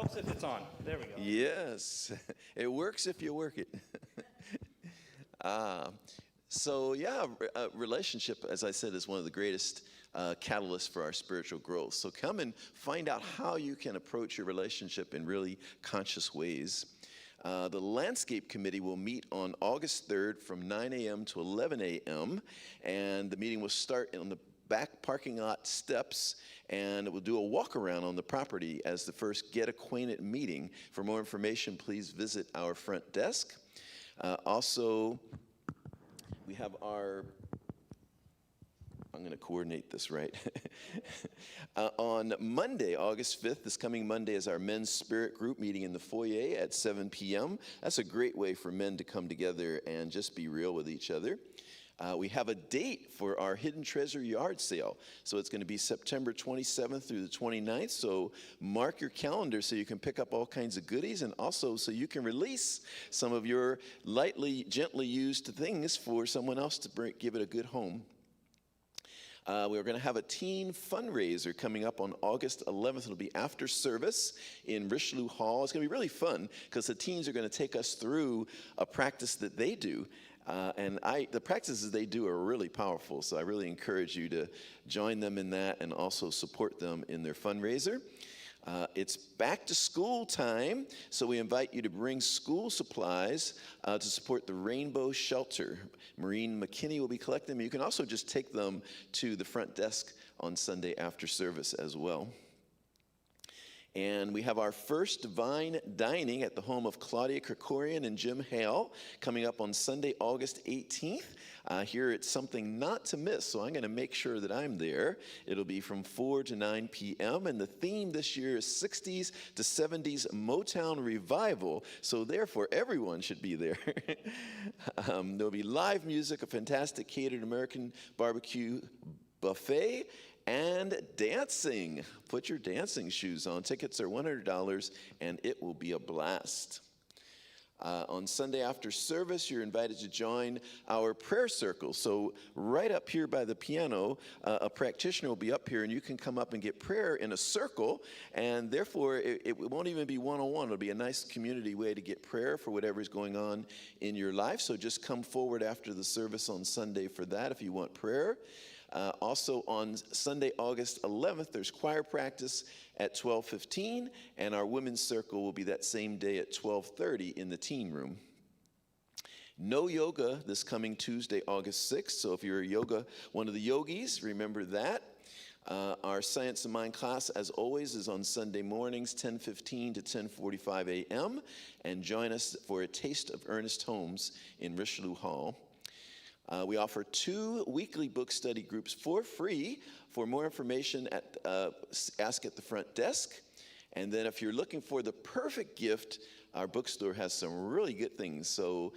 helps if it's on. There we go. Yes, it works if you work it. Relationship, as I said, is one of the greatest catalysts for our spiritual growth. So come and find out how you can approach your relationship in really conscious ways. The Landscape Committee will meet on August 3rd from 9 a.m. to 11 a.m. And the meeting will start on the back parking lot steps, and we'll do a walk around on the property as the first Get Acquainted meeting. For more information, please visit our front desk. Also, we have our, I'm going to coordinate this right. On Monday, August 5th, this coming Monday, is our men's spirit group meeting in the foyer at 7 p.m. That's a great way for men to come together and just be real with each other. We have a date for our Hidden Treasure Yard Sale. So it's going to be September 27th through the 29th. So mark your calendar so you can pick up all kinds of goodies, and also so you can release some of your lightly, gently used things for someone else to give it a good home. We're going to have a teen fundraiser coming up on August 11th. It'll be after service in Richelieu Hall. It's going to be really fun because the teens are going to take us through a practice that they do. The practices they do are really powerful, so I really encourage you to join them in that and also support them in their fundraiser. It's back to school time, so we invite you to bring school supplies to support the Rainbow Shelter. Maureen McKinney will be collecting them. You can also just take them to the front desk on Sunday after service as well. And we have our first Divine Dining at the home of Claudia Krikorian and Jim Hale coming up on Sunday, August 18th. Here it's something not to miss, so I'm going to make sure that I'm there. It'll be from 4 to 9 p.m., and the theme this year is 60s to 70s Motown Revival, so therefore everyone should be there. There'll be live music, a fantastic catered American barbecue buffet, and dancing. Put your dancing shoes on. Tickets are $100, and it will be a blast. On Sunday after service, you're invited to join our prayer circle. So right up here by the piano, a practitioner will be up here, and you can come up and get prayer in a circle, and therefore it won't even be one-on-one. It'll be a nice community way to get prayer for whatever's going on in your life. So just come forward after the service on Sunday for that if you want prayer. Also on Sunday, August 11th, there's choir practice at 12:15, and our women's circle will be that same day at 12:30 in the teen room. No yoga this coming Tuesday, August 6th, so if you're one of the yogis, remember that. Our Science of Mind class, as always, is on Sunday mornings, 10:15 to 10:45 a.m., and join us for a taste of Ernest Holmes in Richelieu Hall. We offer 2 weekly book study groups for free. For more information, ask at the front desk. And then if you're looking for the perfect gift, our bookstore has some really good things. So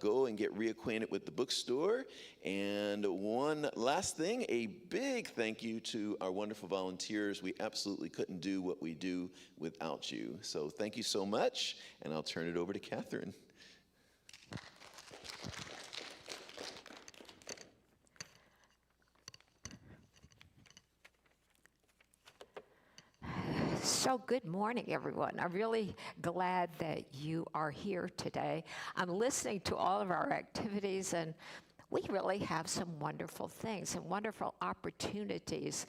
go and get reacquainted with the bookstore. And one last thing, a big thank you to our wonderful volunteers. We absolutely couldn't do what we do without you. So thank you so much, and I'll turn it over to Katherine. So good morning, everyone. I'm really glad that you are here today. I'm listening to all of our activities, and we really have some wonderful things and wonderful opportunities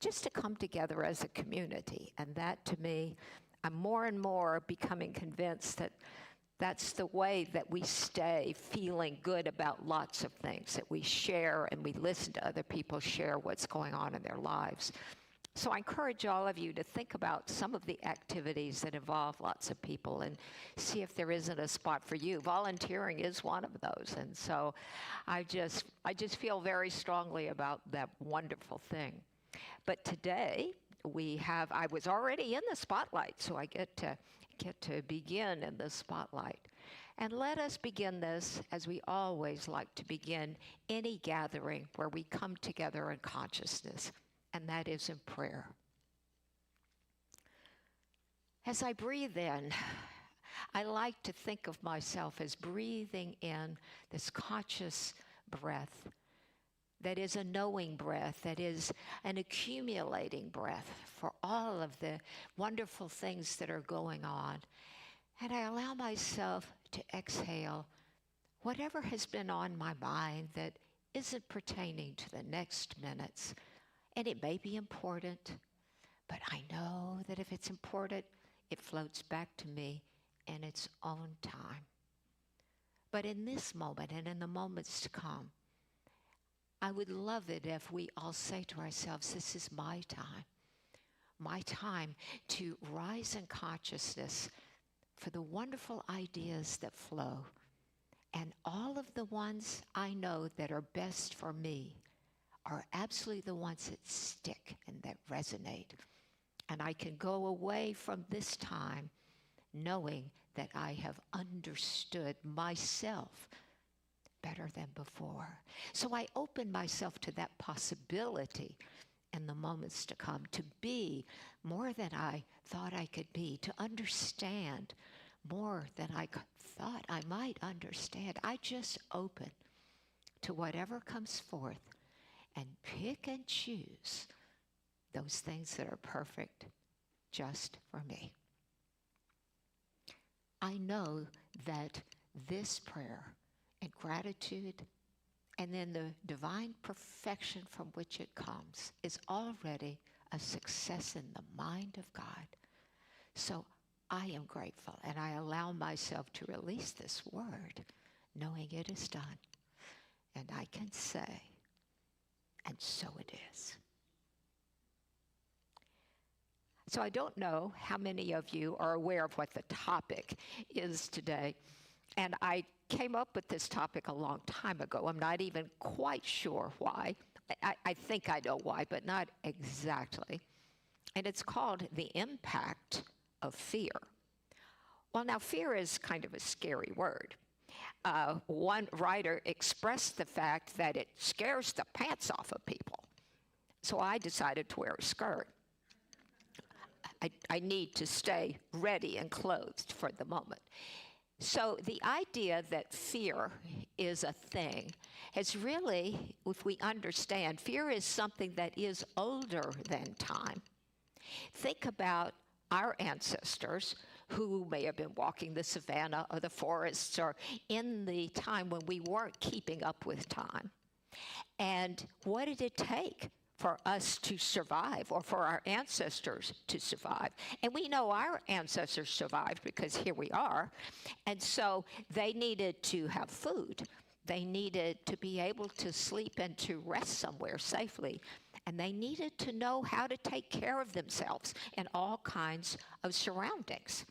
just to come together as a community. And that, to me, I'm more and more becoming convinced that that's the way that we stay feeling good about lots of things, that we share and we listen to other people share what's going on in their lives. So I encourage all of you to think about some of the activities that involve lots of people and see if there isn't a spot for you. Volunteering is one of those, and so I just feel very strongly about that wonderful thing. But today I was already in the spotlight, so I get to begin in the spotlight. And let us begin this as we always like to begin any gathering where we come together in consciousness, and that is in prayer. As I breathe in, I like to think of myself as breathing in this conscious breath that is a knowing breath, that is an accumulating breath for all of the wonderful things that are going on. And I allow myself to exhale whatever has been on my mind that isn't pertaining to the next minutes. And it may be important, but I know that if it's important, it floats back to me in its own time. But in this moment and in the moments to come, I would love it if we all say to ourselves, this is my time to rise in consciousness for the wonderful ideas that flow, and all of the ones I know that are best for me are absolutely the ones that stick and that resonate. And I can go away from this time knowing that I have understood myself better than before. So I open myself to that possibility in the moments to come, to be more than I thought I could be, to understand more than I thought I might understand. I just open to whatever comes forth and pick and choose those things that are perfect just for me. I know that this prayer and gratitude and then the divine perfection from which it comes is already a success in the mind of God. So I am grateful, and I allow myself to release this word, knowing it is done. And I can say, and so it is. So I don't know how many of you are aware of what the topic is today. And I came up with this topic a long time ago. I'm not even quite sure why. I think I know why, but not exactly. And it's called The Impact of Fear. Well, now, fear is kind of a scary word. One writer expressed the fact that it scares the pants off of people. So I decided to wear a skirt. I need to stay ready and clothed for the moment. So the idea that fear is a thing has really, if we understand, fear is something that is older than time. Think about our ancestors who may have been walking the savannah or the forests or in the time when we weren't keeping up with time. And what did it take for us to survive, or for our ancestors to survive? And we know our ancestors survived because here we are. And so they needed to have food. They needed to be able to sleep and to rest somewhere safely. And they needed to know how to take care of themselves in all kinds of surroundings.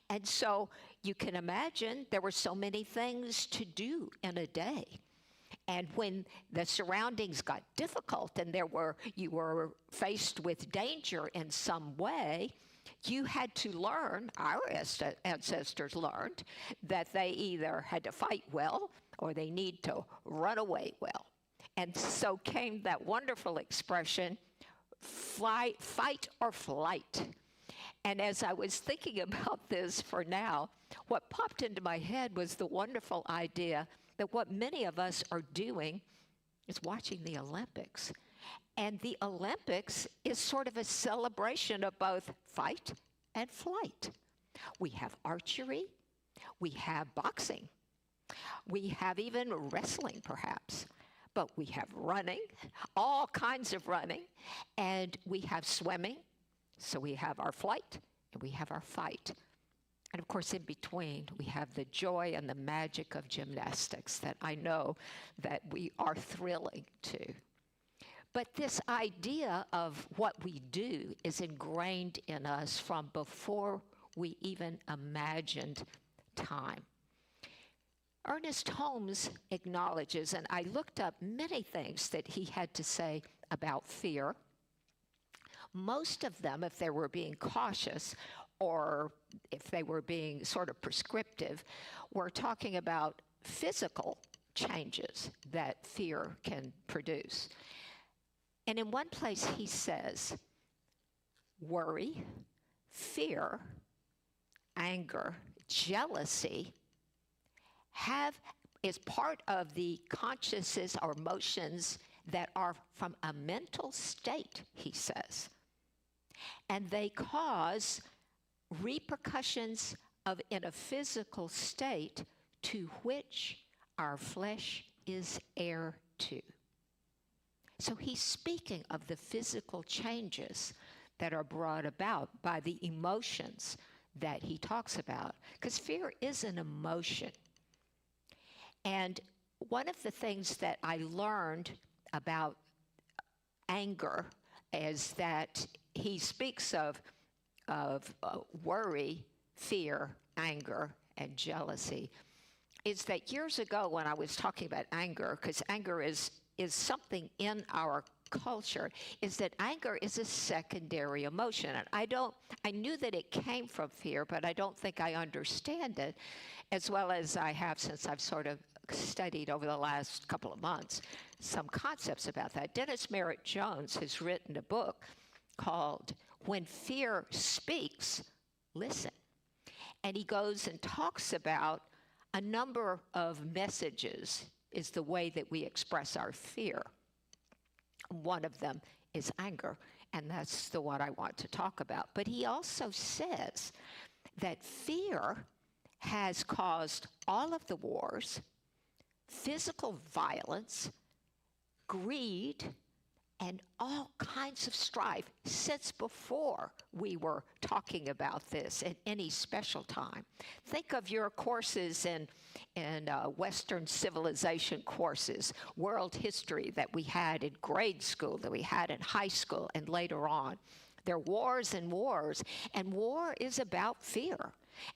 And so you can imagine there were so many things to do in a day. And when the surroundings got difficult and you were faced with danger in some way, you had to learn, our ancestors learned, that they either had to fight well or they need to run away well. And so came that wonderful expression, fight or flight. And as I was thinking about this for now, what popped into my head was the wonderful idea that what many of us are doing is watching the Olympics. And the Olympics is sort of a celebration of both fight and flight. We have archery, we have boxing, we have even wrestling perhaps, but we have running, all kinds of running, and we have swimming. So we have our flight and we have our fight. And of course, in between, we have the joy and the magic of gymnastics that I know that we are thrilling to. But this idea of what we do is ingrained in us from before we even imagined time. Ernest Holmes acknowledges, and I looked up many things that he had to say about fear. Most of them, if they were being cautious or if they were being sort of prescriptive, were talking about physical changes that fear can produce. And in one place he says, worry, fear, anger, jealousy is part of the consciousness or emotions that are from a mental state, he says. And they cause repercussions in a physical state to which our flesh is heir to. So he's speaking of the physical changes that are brought about by the emotions that he talks about, because fear is an emotion. And one of the things that I learned about anger is that he speaks of worry, fear, anger, and jealousy, is that years ago when I was talking about anger, because anger is something in our culture, is that anger is a secondary emotion. And I knew that it came from fear, but I don't think I understand it as well as I have since I've sort of studied over the last couple of months some concepts about that. Dennis Merritt Jones has written a book called When Fear Speaks, Listen. And he goes and talks about a number of messages is the way that we express our fear. One of them is anger, and that's the one I want to talk about. But he also says that fear has caused all of the wars, physical violence, greed, and all kinds of strife since before we were talking about this at any special time. Think of your courses in Western civilization courses, world history that we had in grade school, that we had in high school, and later on. There are wars and wars, and war is about fear.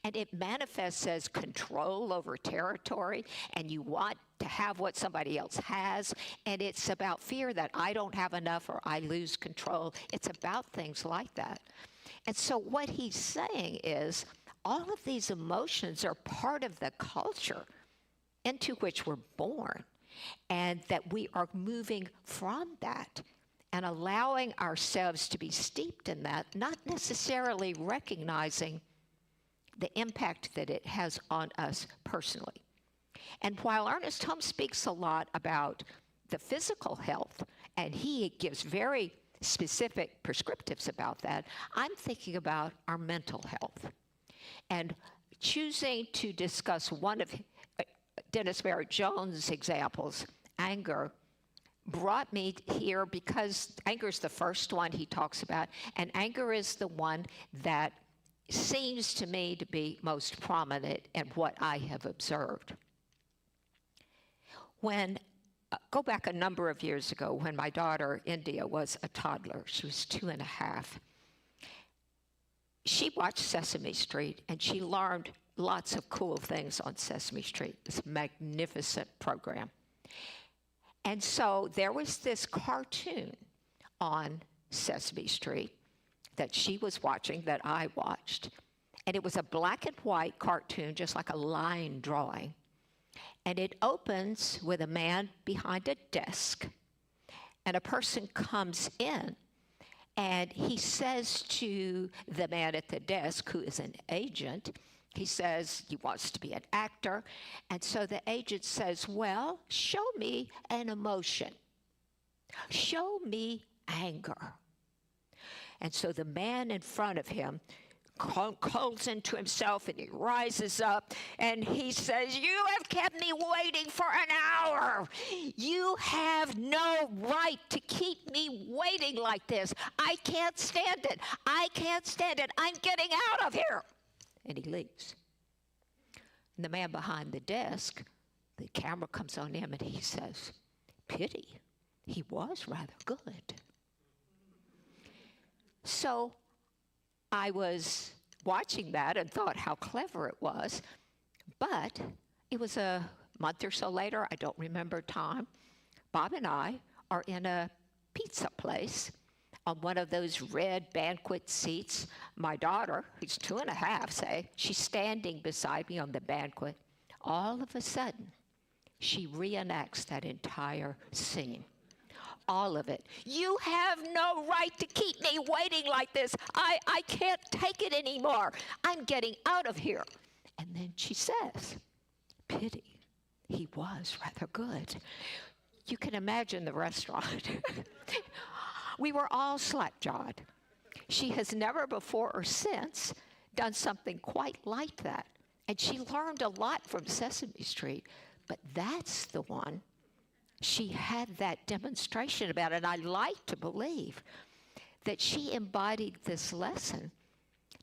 And it manifests as control over territory, and you want to have what somebody else has, and it's about fear that I don't have enough or I lose control. It's about things like that. And so what he's saying is all of these emotions are part of the culture into which we're born, and that we are moving from that and allowing ourselves to be steeped in that, not necessarily recognizing the impact that it has on us personally. And while Ernest Holmes speaks a lot about the physical health, and he gives very specific prescriptives about that, I'm thinking about our mental health. And choosing to discuss one of Dennis Merritt Jones' examples, anger, brought me here because anger is the first one he talks about, and anger is the one that seems to me to be most prominent in what I have observed. Go back a number of years ago when my daughter, India, was a toddler. She was 2.5. She watched Sesame Street, and she learned lots of cool things on Sesame Street, this magnificent program. And so there was this cartoon on Sesame Street that she was watching, that I watched. And it was a black and white cartoon, just like a line drawing. And it opens with a man behind a desk, and a person comes in, and he says to the man at the desk, who is an agent, he says he wants to be an actor. And so the agent says, well, show me an emotion. Show me anger. And so the man in front of him calls into himself, and he rises up and he says, you have kept me waiting for an hour. You have no right to keep me waiting like this. I can't stand it. I can't stand it. I'm getting out of here. And he leaves. And the man behind the desk, the camera comes on him, and he says, pity, he was rather good. So I was watching that and thought how clever it was, but it was a month or so later, I don't remember time, Bob and I are in a pizza place on one of those red banquet seats. My daughter, who's 2.5, she's standing beside me on the banquet. All of a sudden, she reenacts that entire scene. All of it. You have no right to keep me waiting like this. I can't take it anymore. I'm getting out of here. And then she says, pity, he was rather good. you can imagine the restaurant. We were all slack-jawed. She has never before or since done something quite like that. And she learned a lot from Sesame Street, but that's the one she had that demonstration about. And I like to believe that she embodied this lesson,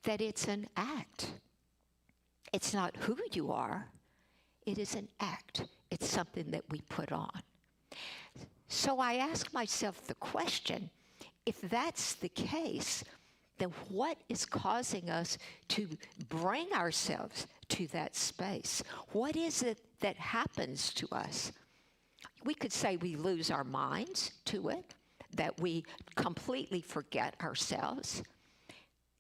that it's an act. It's not who you are, it is an act. It's something that we put on. So I ask myself the question, if that's the case, then what is causing us to bring ourselves to that space? What is it that happens to us? We could say we lose our minds to it, that we completely forget ourselves.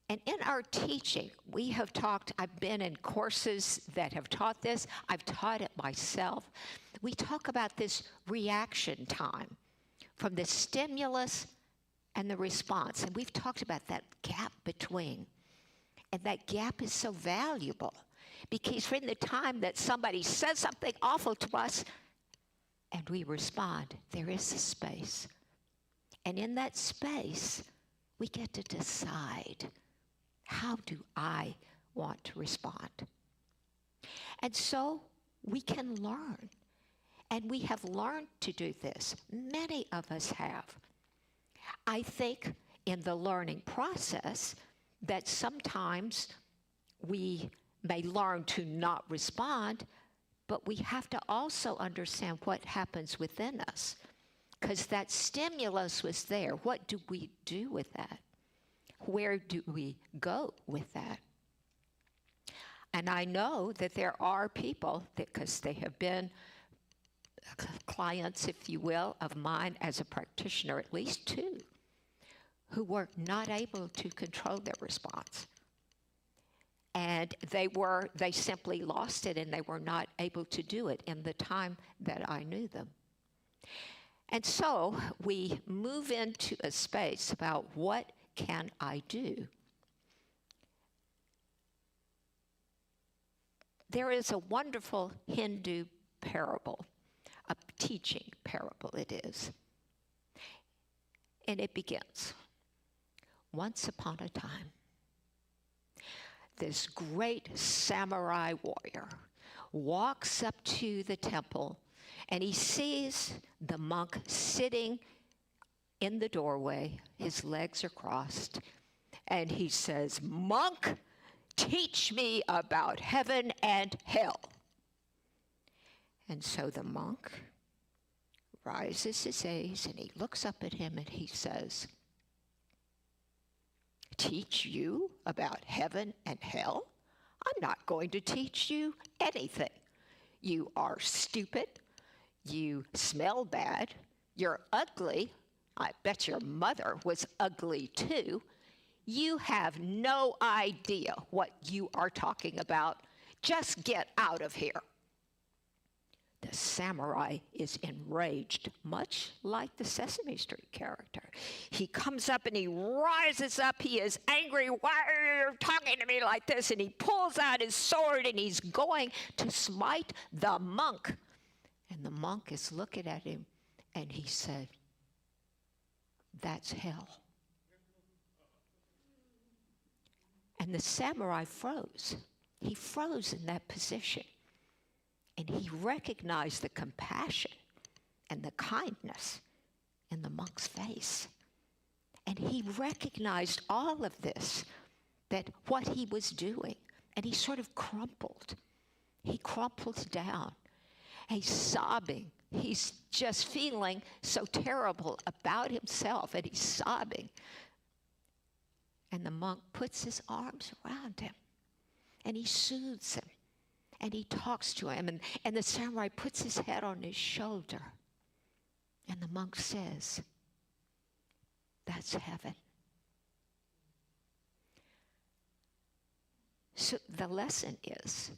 And in our teaching, we have talked, I've been in courses that have taught this, I've taught it myself. We talk about this reaction time from the stimulus and the response. And we've talked about that gap between. And that gap is so valuable because from the time that somebody says something awful to us and we respond, there is a space. And in that space, we get to decide, how do I want to respond? And so we can learn. And we have learned to do this. Many of us have. I think in the learning process that sometimes we may learn to not respond, but we have to also understand what happens within us. Because that stimulus was there. What do we do with that? Where do we go with that? And I know that there are people, because they have been clients, if you will, of mine as a practitioner, at least two, who were not able to control their response. And they simply lost it, and they were not able to do it in the time that I knew them. And so we move into a space about what can I do? There is a wonderful Hindu parable, a teaching parable it is. And it begins, once upon a time, this great samurai warrior walks up to the temple and he sees the monk sitting in the doorway, his legs are crossed, and he says, "Monk, teach me about heaven and hell." And so the monk rises his gaze and he looks up at him and he says, "Teach you about heaven and hell? I'm not going to teach you anything. You are stupid. You smell bad. You're ugly. I bet your mother was ugly too. You have no idea what you are talking about. Just get out of here." The samurai is enraged, much like the Sesame Street character. He comes up and he rises up. He is angry. "Why are you talking to me like this?" And he pulls out his sword and he's going to smite the monk. And the monk is looking at him and he said, "That's hell." And the samurai froze. He froze in that position. And he recognized the compassion and the kindness in the monk's face. And he recognized all of this, that what he was doing. And he sort of crumpled. He crumpled down. He's sobbing. He's just feeling so terrible about himself, and he's sobbing. And the monk puts his arms around him, and he soothes him, and he talks to him, and the samurai puts his head on his shoulder, and the monk says, "That's heaven." So the lesson is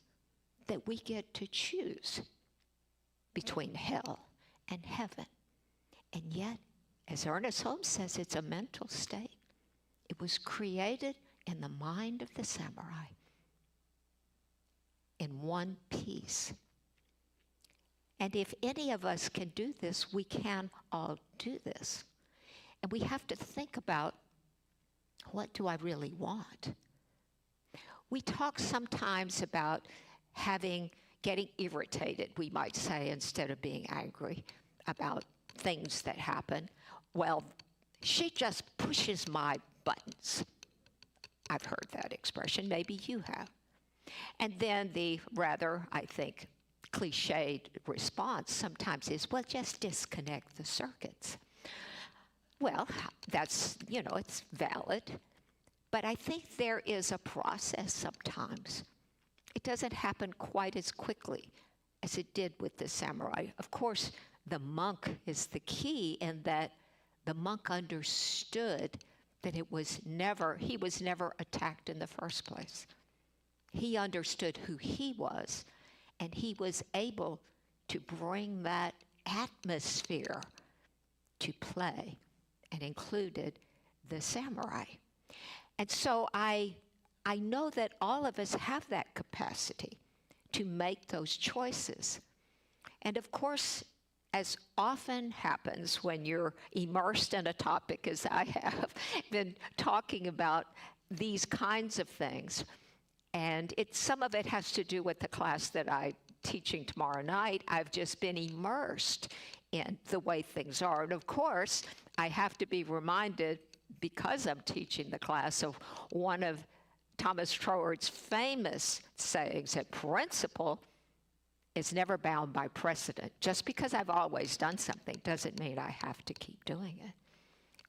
that we get to choose between hell and heaven. And yet, as Ernest Holmes says, it's a mental state. It was created in the mind of the samurai in one piece. And if any of us can do this, we can all do this. And we have to think about, what do I really want? We talk sometimes about getting irritated, we might say, instead of being angry about things that happen. Well, she just pushes my buttons. I've heard that expression. Maybe you have. And then the rather, I think, cliched response sometimes is, well, just disconnect the circuits. Well, that's, it's valid. But I think there is a process sometimes. It doesn't happen quite as quickly as it did with the samurai. Of course, the monk is the key in that the monk understood that he was never attacked in the first place. He understood who he was, and he was able to bring that atmosphere to play, and included the samurai. And so I know that all of us have that capacity to make those choices. And of course, as often happens when you're immersed in a topic, as I have been talking about these kinds of things, and some of it has to do with the class that I'm teaching tomorrow night. I've just been immersed in the way things are. And of course, I have to be reminded, because I'm teaching the class, of one of Thomas Troward's famous sayings, that principle is never bound by precedent. Just because I've always done something doesn't mean I have to keep doing it.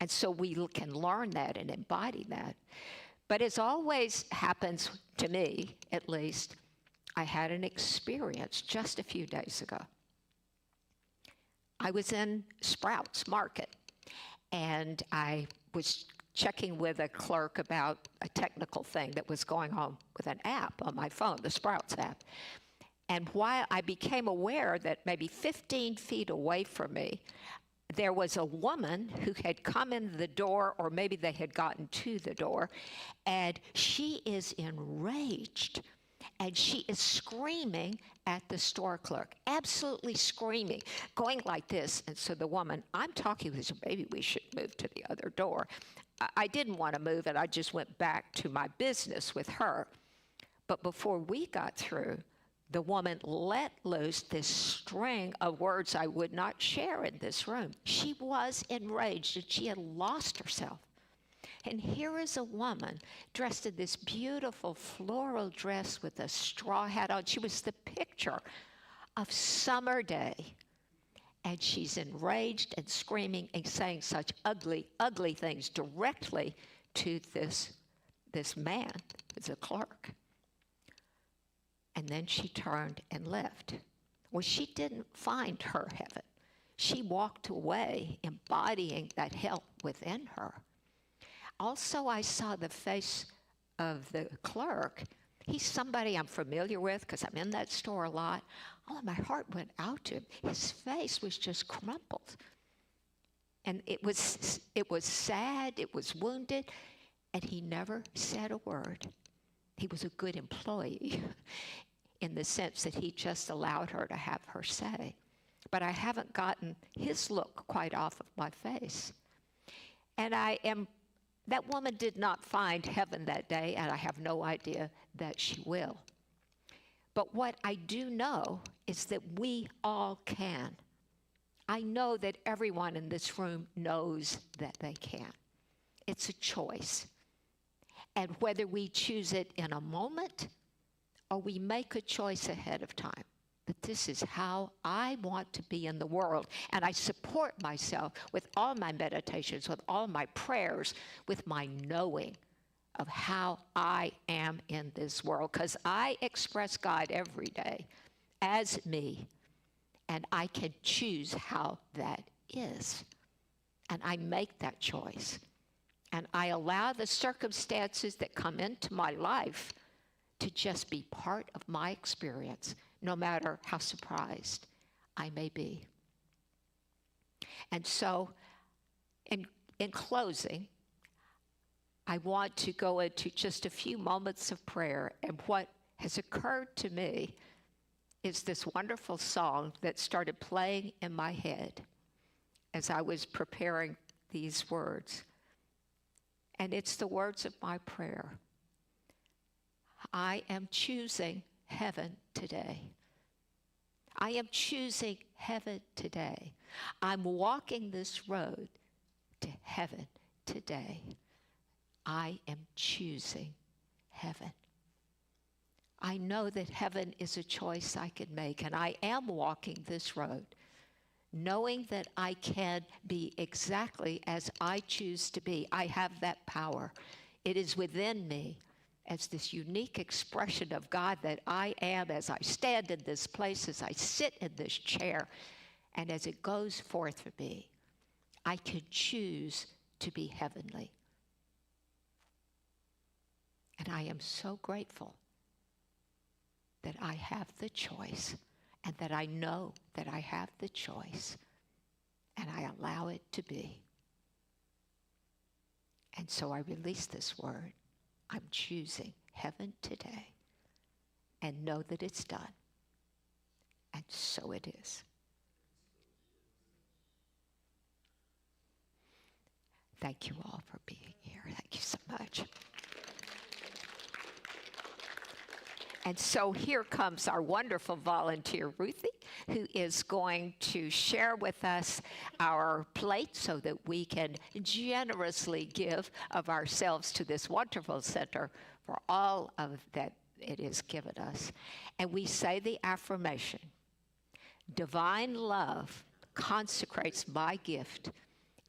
And so we can learn that and embody that. But as always happens to me, at least, I had an experience just a few days ago. I was in Sprouts Market, and I was checking with a clerk about a technical thing that was going on with an app on my phone, the Sprouts app. And while I became aware that maybe 15 feet away from me, there was a woman who had come in the door, or maybe they had gotten to the door, and she is enraged. And she is screaming at the store clerk, absolutely screaming, going like this. And so the woman I'm talking with said, maybe we should move to the other door. I didn't want to move, and I just went back to my business with her. But before we got through, the woman let loose this string of words I would not share in this room. She was enraged, and she had lost herself. And here is a woman dressed in this beautiful floral dress with a straw hat on. She was the picture of summer day. And she's enraged and screaming and saying such ugly, ugly things directly to this man, the clerk. And then she turned and left. Well, she didn't find her heaven. She walked away embodying that hell within her. Also, I saw the face of the clerk. He's somebody I'm familiar with because I'm in that store a lot. Oh, my heart went out to him. His face was just crumpled. And it was sad, it was wounded, and he never said a word. He was a good employee in the sense that he just allowed her to have her say. But I haven't gotten his look quite off of my face. And that woman did not find heaven that day, and I have no idea that she will. But what I do know is that we all can. I know that everyone in this room knows that they can. It's a choice. And whether we choose it in a moment or we make a choice ahead of time, that this is how I want to be in the world. And I support myself with all my meditations, with all my prayers, with my knowing of how I am in this world. Because I express God every day as me, and I can choose how that is. And I make that choice. And I allow the circumstances that come into my life to just be part of my experience, no matter how surprised I may be. And so, in closing, I want to go into just a few moments of prayer. And what has occurred to me is this wonderful song that started playing in my head as I was preparing these words. And it's the words of my prayer. I am choosing heaven today. I am choosing heaven today. I'm walking this road to heaven today. I am choosing heaven. I know that heaven is a choice I can make, and I am walking this road, knowing that I can be exactly as I choose to be. I have that power. It is within me as this unique expression of God that I am as I stand in this place, as I sit in this chair, and as it goes forth for me. I can choose to be heavenly. And I am so grateful that I have the choice, and that I know that I have the choice, and I allow it to be. And so I release this word. I'm choosing heaven today, and know that it's done. And so it is. Thank you all for being here. Thank you so much. And so here comes our wonderful volunteer, Ruthie, who is going to share with us our plate so that we can generously give of ourselves to this wonderful center for all of that it has given us. And we say the affirmation, divine love consecrates my gift.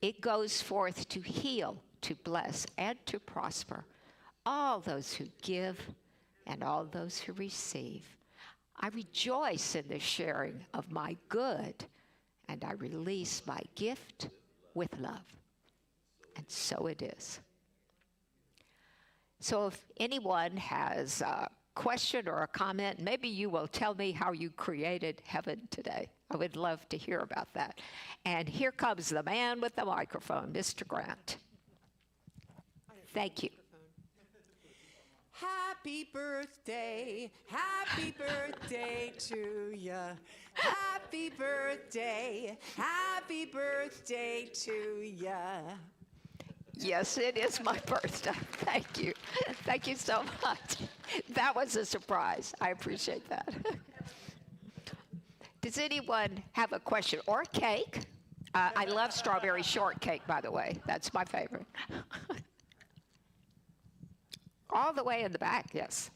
It goes forth to heal, to bless, and to prosper all those who give and all those who receive. I rejoice in the sharing of my good, and I release my gift with love. And so it is. So if anyone has a question or a comment, maybe you will tell me how you created heaven today. I would love to hear about that. And here comes the man with the microphone, Mr. Grant. Thank you. Happy birthday to ya. Happy birthday to ya. Yes, it is my birthday. Thank you. Thank you so much. That was a surprise. I appreciate that. Does anyone have a question or a cake? I love strawberry shortcake, by the way. That's my favorite. All the way in the back, yes.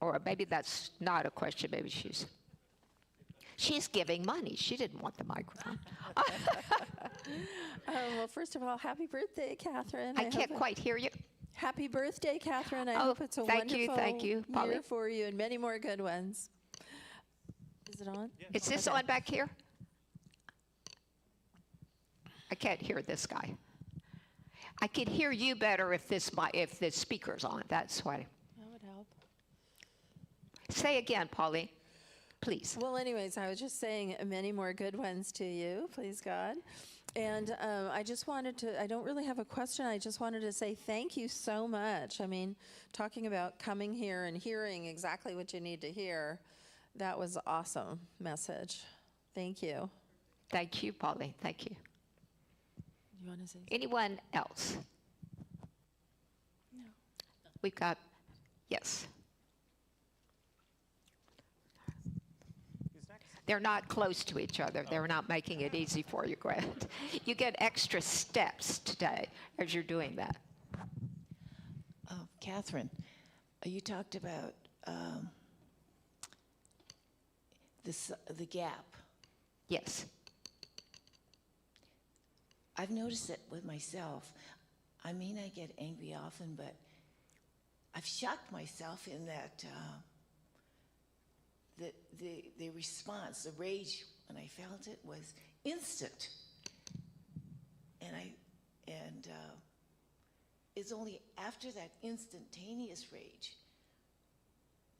Or maybe that's not a question. Maybe she's giving money. She didn't want the microphone. Well, first of all, happy birthday, Katherine. I can't quite hear you. Happy birthday, Katherine. I hope it's a thank wonderful you, Polly. year for you and many more good ones. Is it on? Is this on back here? I can't hear this guy. I can hear you better if this speaker's on. That's why. That would help. Say again, Polly, please. Well, anyways, I was just saying many more good ones to you, please God. And I just wanted to, I don't really have a question. I just wanted to say thank you so much. I mean, talking about coming here and hearing exactly what you need to hear, that was an awesome message. Thank you. Thank you, Polly. Thank you. You want to say something? Anyone else? No. We've got, yes. They're not close to each other. They're not making it easy for you, Grant. You get extra steps today as you're doing that. Katherine, you talked about the gap. Yes. I've noticed it with myself. I may not get angry often, but I've shocked myself in that the response, the rage when I felt it was instant, and it's only after that instantaneous rage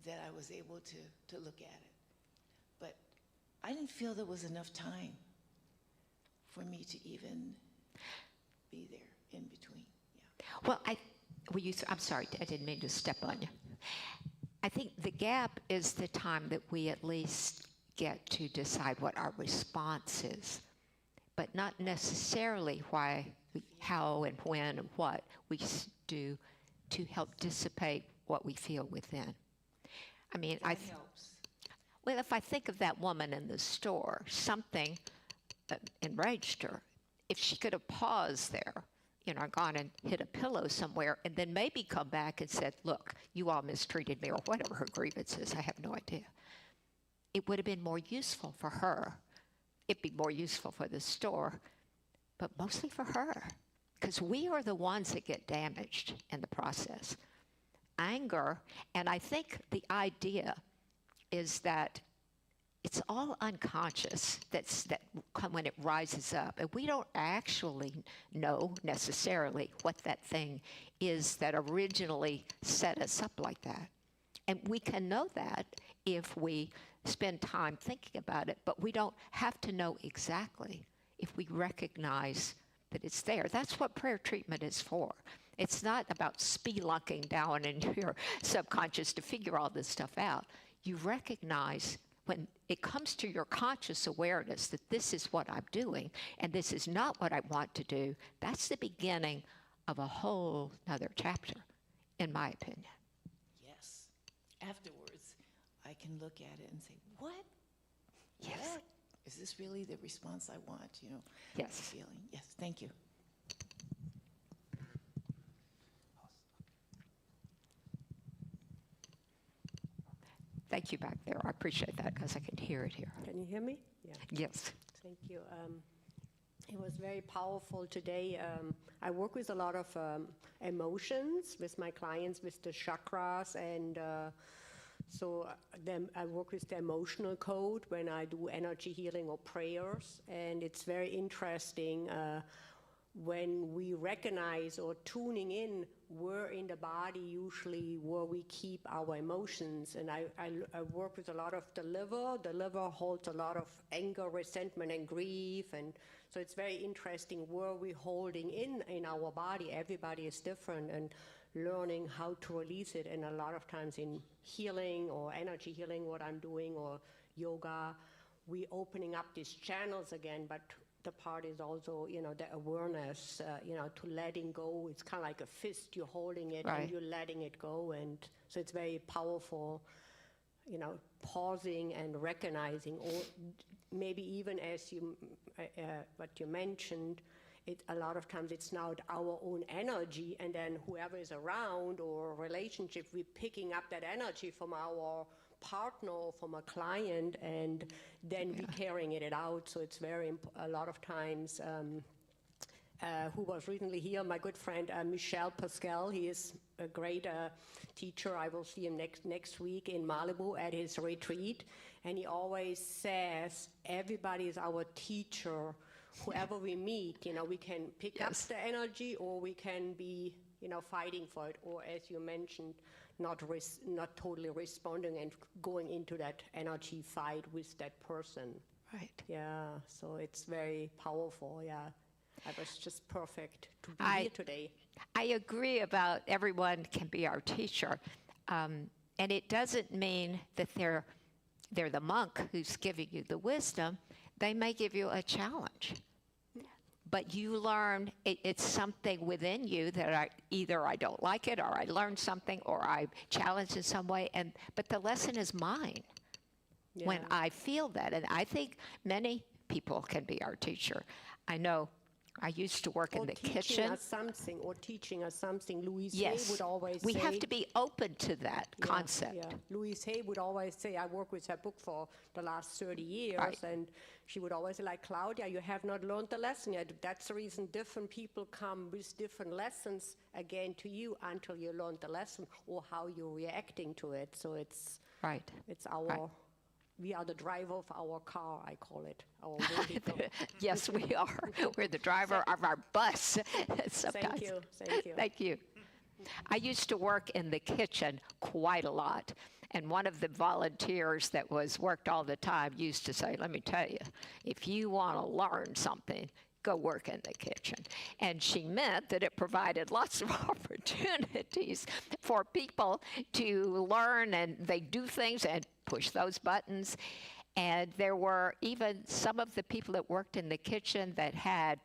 that I was able to look at it. But I didn't feel there was enough time for me to even be there in between. Yeah. Well, I'm sorry, I didn't mean to step on you. I think the gap is the time that we at least get to decide what our response is, but not necessarily how and when and what we do to help dissipate what we feel within. I mean, That helps. well, if I think of that woman in the store, something enraged her. If she could have paused there, gone and hit a pillow somewhere, and then maybe come back and said, look, you all mistreated me, or whatever her grievance is, I have no idea. It would have been more useful for her. It'd be more useful for the store, but mostly for her, because we are the ones that get damaged in the process. Anger, and I think the idea is that it's all unconscious that when it rises up, and we don't actually know necessarily what that thing is that originally set us up like that. And we can know that if we spend time thinking about it, but we don't have to know exactly if we recognize that it's there. That's what prayer treatment is for. It's not about spelunking down in your subconscious to figure all this stuff out. You recognize when it comes to your conscious awareness that this is what I'm doing and this is not what I want to do. That's the beginning of a whole other chapter, in my opinion. Yes. Afterwards, I can look at it and say, what? Yes. What? Is this really the response I want? Yes. The feeling. Yes, thank you. Thank you back there. I appreciate that because I can hear it here. Can you hear me? Yeah. Yes. Thank you. It was very powerful today. I work with a lot of emotions with my clients, with the chakras, and so I work with the emotional code when I do energy healing or prayers, and it's very interesting when we recognize or tuning in where in the body usually where we keep our emotions. And I work with a lot of the liver. The liver holds a lot of anger, resentment, and grief, and so it's very interesting where we're holding in our body. Everybody is different, and learning how to release it. And a lot of times in healing or energy healing, what I'm doing, or yoga, we opening up these channels again, but the part is also, the awareness, to letting go. It's kind of like a fist, you're holding it Right. and you're letting it go. And so it's very powerful, pausing and recognizing, or maybe even as what you mentioned, a lot of times it's not our own energy, and then whoever is around or relationship, we're picking up that energy from our partner or from a client, and then we're carrying it out. So it's a lot of times, who was recently here, my good friend Michel Pascal. He is a great teacher. I will see him next week in Malibu at his retreat, and he always says everybody is our teacher. Whoever we meet, we can pick up the energy, or we can be, fighting for it, or as you mentioned, not totally responding and going into that energy fight with that person. Right. Yeah, so it's very powerful. Yeah, I was just perfect to be here today. I agree about everyone can be our teacher, and it doesn't mean that they're the monk who's giving you the wisdom. They may give you a challenge, but you learn it's something within you that either I don't like it, or I learned something, or I challenged in some way, but the lesson is mine when I feel that. And I think many people can be our teacher. I know I used to work in the kitchen. Teaching us something. Louise Yes, Hay would always say. we have to be open to that concept. Yeah. Louise Hay would always say, I worked with her book for the last 30 years, Right. and she would always say, like, Claudia, you have not learned the lesson yet. That's the reason different people come with different lessons again to you until you learn the lesson or how you're reacting to it. So it's Right. our... We are the driver of our car, I call it, our vehicle. Yes, we are. We're the driver of our bus sometimes. Thank you. Thank you. I used to work in the kitchen quite a lot, and one of the volunteers that worked all the time used to say, let me tell you, if you want to learn something, go work in the kitchen. And she meant that it provided lots of opportunities for people to learn, and they do things and push those buttons. And there were even some of the people that worked in the kitchen that had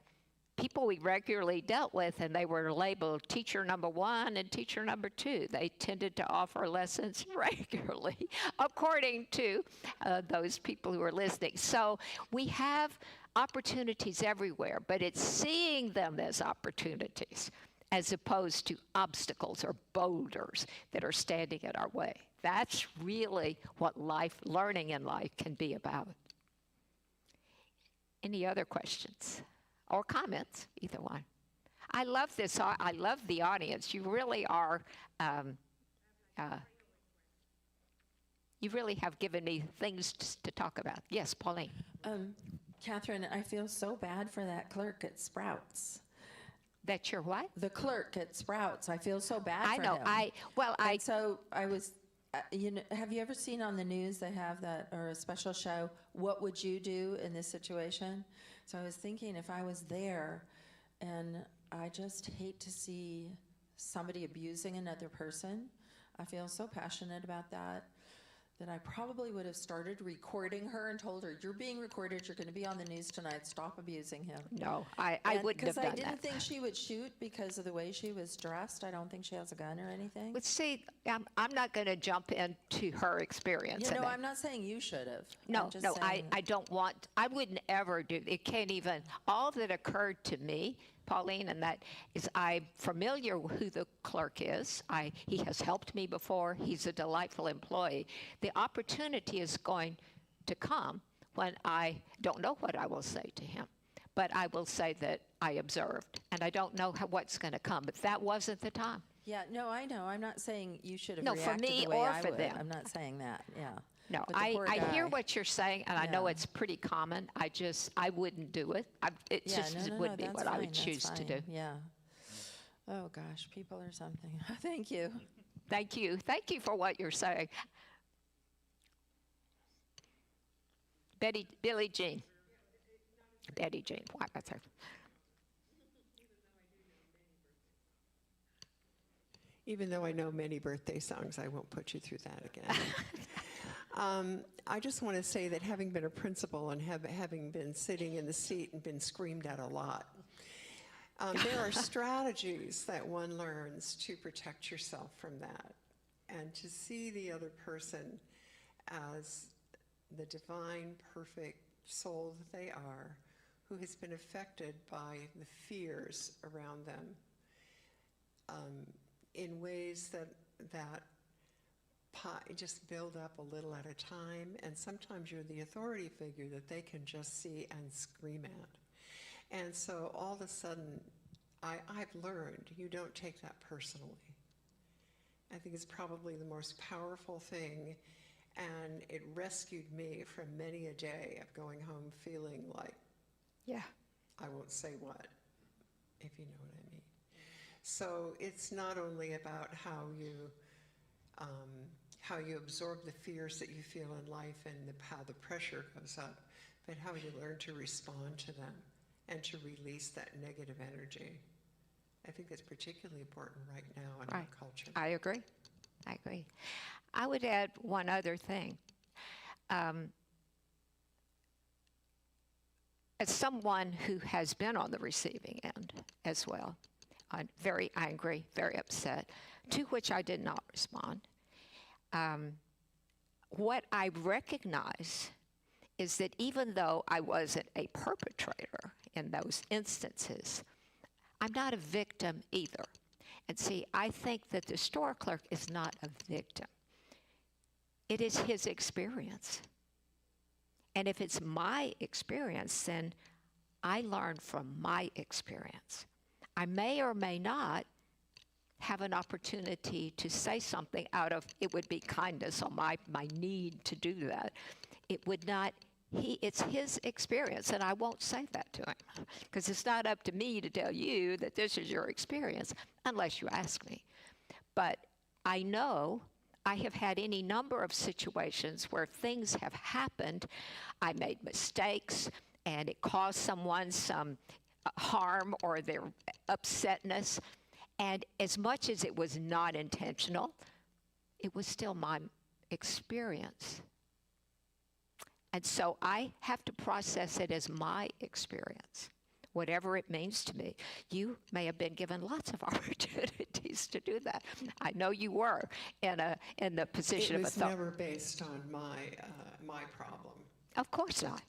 people we regularly dealt with, and they were labeled teacher number 1 and teacher number 2. They tended to offer lessons regularly, according to those people who are listening. So we have opportunities everywhere, but it's seeing them as opportunities as opposed to obstacles or boulders that are standing in our way. That's really what learning in life can be about. Any other questions? Or comments, either one. I love this. I love the audience. You really are, you really have given me things to talk about. Yes, Pauline. Katherine, I feel so bad for that clerk at Sprouts. That's your what? The clerk at Sprouts. I feel so bad I for know. him. And so I was, have you ever seen on the news they have that, or a special show, What Would You Do in This Situation? So I was thinking if I was there, and I just hate to see somebody abusing another person. I feel so passionate about that I probably would have started recording her and told her, you're being recorded, you're going to be on the news tonight, stop abusing him. No, I wouldn't have done that. Because I didn't think she would shoot because of the way she was dressed. I don't think she has a gun or anything. But see, I'm not going to jump into her experience. You know, I'm not saying you should have. No, I don't want, I wouldn't ever do, it can't even, all that occurred to me, Pauline, and that is I'm familiar with who the clerk is. He has helped me before. He's a delightful employee. The opportunity is going to come when I don't know what I will say to him, but I will say that I observed, and I don't know what's going to come, but that wasn't the time. Yeah, no, I know. I'm not saying you should have No, reacted for me the way or I for would. them. I'm not saying that, yeah. No, But the I poor hear guy. what you're saying, and I know Yeah. it's pretty common. I wouldn't do it. It just wouldn't be that's what I fine, would that's choose to do. fine, yeah. Oh, gosh, people are something. Thank you. Thank you. Thank you for what you're saying. Billie Jean. Betty Jean. Why that's her. Even though I know many birthday songs, I won't put you through that again. I just want to say that having been a principal and having been sitting in the seat and been screamed at a lot, there are strategies that one learns to protect yourself from that and to see the other person as the divine, perfect soul that they are, who has been affected by the fears around them in ways that just build up a little at a time, and sometimes you're the authority figure that they can just see and scream at. And so all of a sudden, I've learned you don't take that personally. I think it's probably the most powerful thing, and it rescued me from many a day of going home feeling like, Yeah. I won't say what, if you know what I mean. So it's not only about how you absorb the fears that you feel in life and how the pressure goes up, but how you learn to respond to them and to release that negative energy. I think that's particularly important right now in our culture. I agree. I would add one other thing. As someone who has been on the receiving end as well, I'm very angry, very upset, to which I did not respond. What I recognize is that even though I wasn't a perpetrator in those instances, I'm not a victim either. And see, I think that the store clerk is not a victim. It is his experience. And if it's my experience, then I learn from my experience. I may or may not have an opportunity to say something out of, it would be kindness on my need to do that. It would not, it's his experience, and I won't say that to him, because it's not up to me to tell you that this is your experience, unless you ask me. But I know I have had any number of situations where things have happened, I made mistakes, and it caused someone some harm or their upsetness. And as much as it was not intentional, it was still my experience. And so I have to process it as my experience, whatever it means to me. You may have been given lots of opportunities to do that. I know you were in the position It of was authority. never based on my problem. Of course not.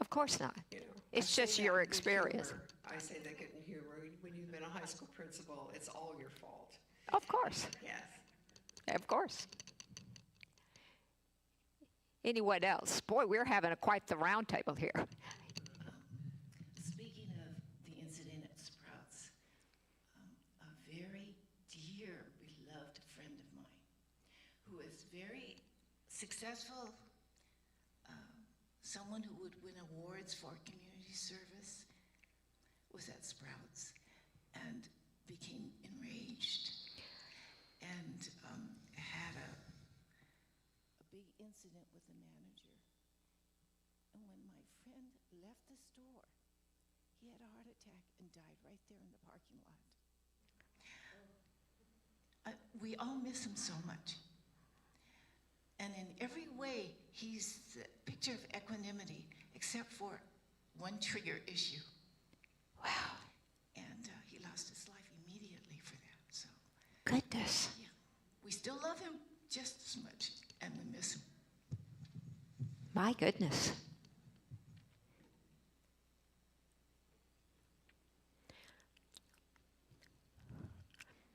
Of course not. You know, It's I say just that your with experience. humor. I say that in humor. When you've been a high school principal, it's all your fault. Of course. Yes. Of course. Anyone else? Boy, we're having quite the round table here. Speaking of the incident at Sprouts, a very dear, beloved friend of mine who is very successful, someone who would win awards for community service, was at Sprouts and became enraged and had a big incident with the manager. And when my friend left the store, he had a heart attack and died right there in the parking lot. We all miss him so much. And in every way, he's the picture of equanimity, except for one trigger issue. Wow. And he lost his life immediately for that. So, Goodness. yeah, we still love him just as much, and we miss him. My goodness.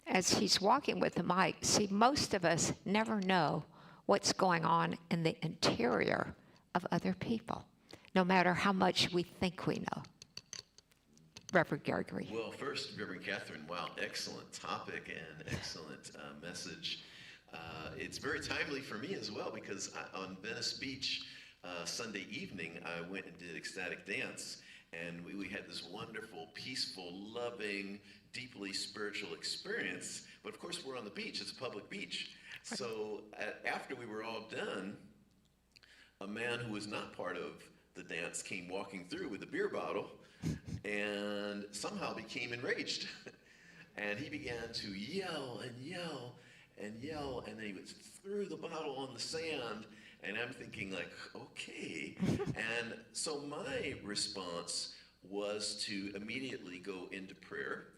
As he's walking with the mic, see, most of us never know what's going on in the interior of other people, no matter how much we think we know. Reverend Gregory. Well, first, Reverend Katherine, wow, excellent topic and excellent message. It's very timely for me as well, because on Venice Beach Sunday evening, I went and did ecstatic dance, and we had this wonderful, peaceful, loving, deeply spiritual experience. But of course, we're on the beach. It's a public beach. So after we were all done, a man who was not part of the dance came walking through with a beer bottle and somehow became enraged. And he began to yell and yell and yell, and then he threw the bottle on the sand, and I'm thinking like, okay. And so my response was to immediately go into prayer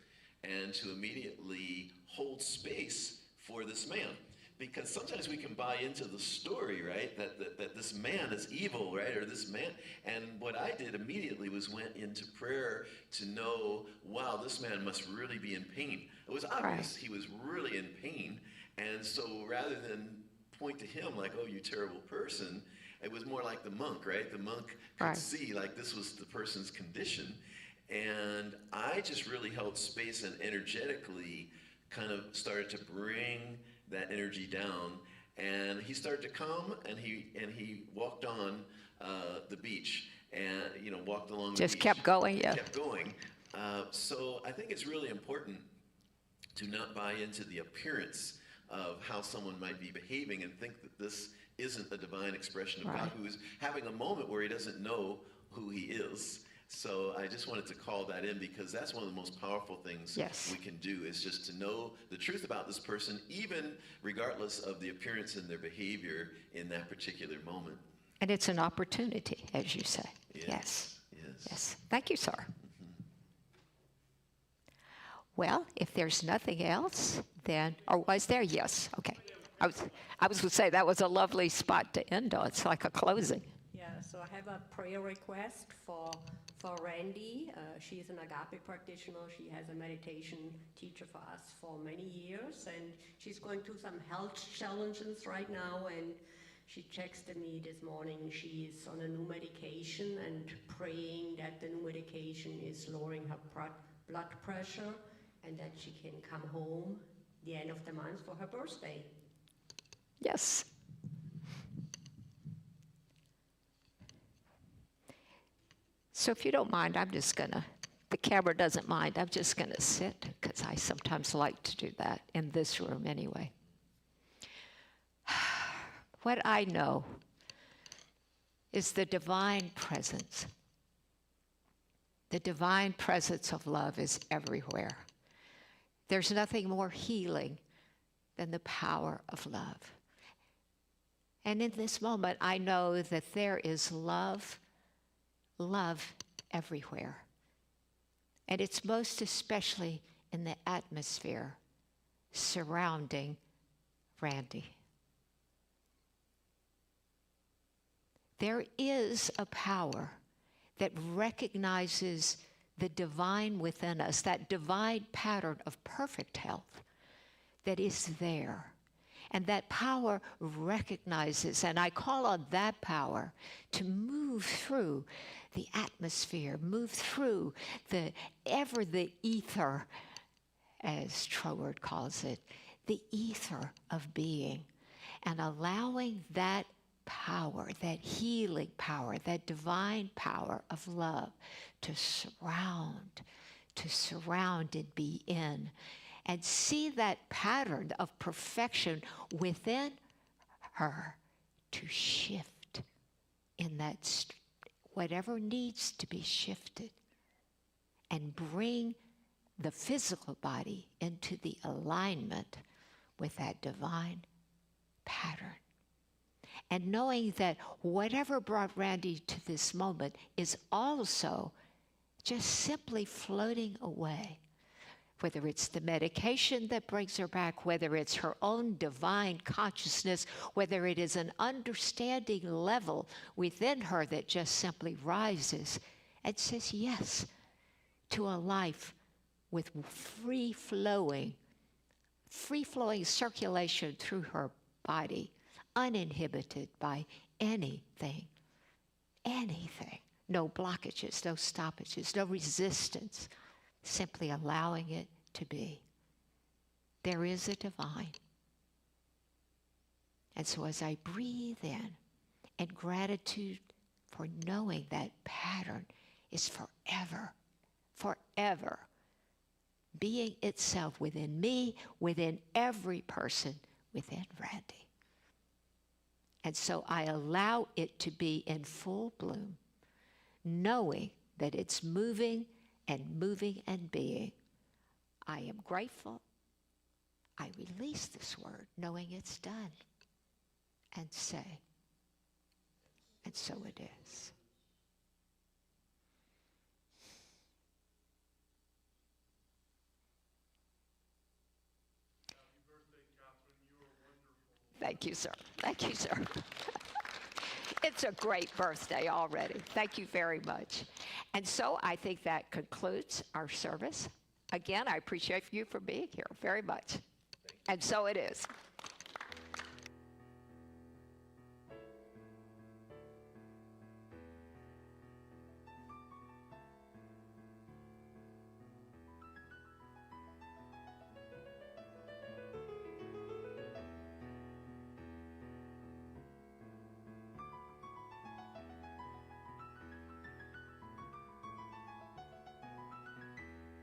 and to immediately hold space for this man. Because sometimes we can buy into the story, right? That this man is evil, right? Or this man. And what I did immediately was went into prayer to know, wow, this man must really be in pain. It was obvious he was really in pain. And so rather than point to him like, oh, you terrible person, it was more like the monk, right? The monk could see like this was the person's condition. And I just really held space and energetically kind of started to bring that energy down, and he started to calm, and he walked on the beach, and walked along the beach. Just kept going, yeah. Kept going. So I think it's really important to not buy into the appearance of how someone might be behaving and think that this isn't a divine expression of God, who is having a moment where he doesn't know who he is. So I just wanted to call that in, because that's one of the most powerful things we can do, is just to know the truth about this person, even regardless of the appearance and their behavior in that particular moment. And it's an opportunity, as you say. Yes. Thank you, sir. Well, if there's nothing else, then, or was there? Yes. Okay. I was going to say that was a lovely spot to end on. It's like a closing. Yeah, so I have a prayer request for Randy. She's an agape practitioner. She has a meditation teacher for us for many years, and she's going through some health challenges right now, and she texted me this morning. She's on a new medication and praying that the new medication is lowering her blood pressure and that she can come home the end of the month for her birthday. Yes. So if you don't mind, I'm just going to, the camera doesn't mind, I'm just going to sit, because I sometimes like to do that in this room anyway. What I know is the divine presence The divine presence of love is everywhere. There's nothing more healing than the power of love. And in this moment, I know that there is love everywhere. And it's most especially in the atmosphere surrounding Randy. There is a power that recognizes the divine within us, that divine pattern of perfect health that is there. And that power recognizes, and I call on that power to move through the atmosphere, move through the ether, as Troward calls it, the ether of being, and allowing that power, that healing power, that divine power of love to surround and be in, and see that pattern of perfection within her to shift in that whatever needs to be shifted, and bring the physical body into the alignment with that divine pattern. And knowing that whatever brought Randy to this moment is also just simply floating away. Whether it's the medication that brings her back, whether it's her own divine consciousness, whether it is an understanding level within her that just simply rises and says yes to a life with free-flowing circulation through her body, uninhibited by anything. No blockages, no stoppages, no resistance. Simply allowing it to be. There is a divine. And so as I breathe in gratitude for knowing that pattern is forever being itself within me, within every person, within Randy. And so I allow it to be in full bloom, knowing that it's moving and being. I am grateful. I release this word, knowing it's done, and say, and so it is. Happy birthday, Katherine. You are wonderful. Thank you, sir. Thank you, sir. It's a great birthday already. Thank you very much. And so I think that concludes our service. Again, I appreciate you for being here very much. And so it is.